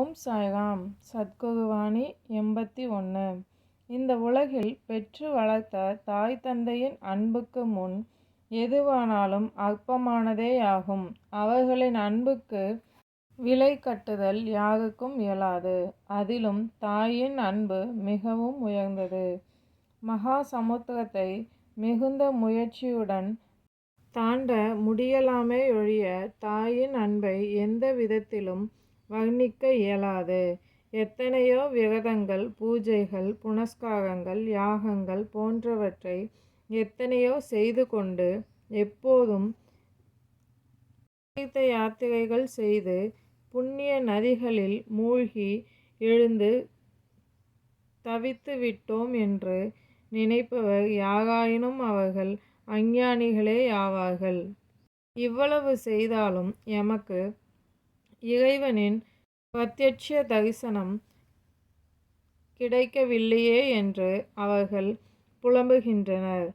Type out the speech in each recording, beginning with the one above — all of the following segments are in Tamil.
ஓம் சாய்ராம். சத்குருவாணி 81. இந்த உலகில் பெற்று வளர்த்த தாய் தந்தையின் அன்புக்கு முன் எதுவானாலும் அற்பமானதேயாகும். அவர்களின் அன்புக்கு விலை கட்டுதல் யாருக்கும் இயலாது. அதிலும் தாயின் அன்பு மிகவும் உயர்ந்தது. மகா சமுத்திரத்தை மிகுந்த முயற்சியுடன் தாண்ட முடியலாமே ஒழிய தாயின் அன்பை எந்த விதத்திலும் வர்ணிக்க இயலாது. எத்தனையோ விரதங்கள், பூஜைகள், புனஸ்காரங்கள், யாகங்கள் போன்றவற்றை எத்தனையோ செய்து கொண்டு எப்போதும் தீர்த்த யாத்திரைகள் செய்து புண்ணிய நதிகளில் மூழ்கி எழுந்து தவித்து விட்டோம் என்று நினைப்பவர் யாராயினும் அவர்கள் அஞ்ஞானிகளேயாவார்கள். இவ்வளவு செய்தாலும் எமக்கு இறைவனின் பிரத்யட்ச தரிசனம் கிடைக்கவில்லையே என்று அவர்கள் புலம்புகின்றனர்.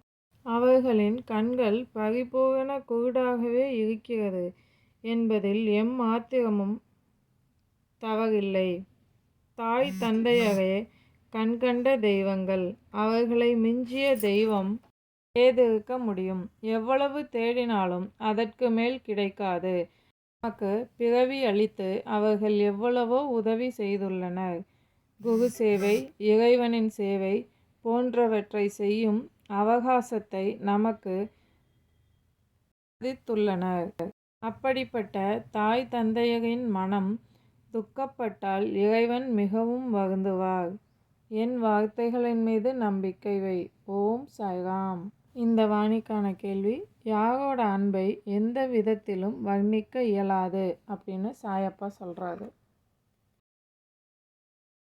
அவர்களின் கண்கள் பரிபூரண குருடாகவே இருக்கிறது என்பதில் எம்மாத்திரமும் தவறில்லை. தாய் தந்தையரே கண்கண்ட தெய்வங்கள். அவர்களை மிஞ்சிய தெய்வம் ஏதிருக்க முடியும்? எவ்வளவு தேடினாலும் அதற்கு மேல் கிடைக்காது. நமக்கு பிறவி அளித்து அவர்கள் எவ்வளவோ உதவி செய்துள்ளனர். குரு சேவை, இறைவனின் சேவை போன்றவற்றை செய்யும் அவகாசத்தை நமக்கு அளித்துள்ளனர். அப்படிப்பட்ட தாய் தந்தையரின் மனம் துக்கப்பட்டால் இறைவன் மிகவும் வருந்துவார். என் வார்த்தைகளின் மீது நம்பிக்கை வை. ஓம் சாய்ராம். இந்த வாணிக்கான கேள்வி: யாரோட அன்பை எந்த விதத்திலும் வர்ணிக்க இயலாது அப்படின்னு சாயப்பா சொல்கிறாரு.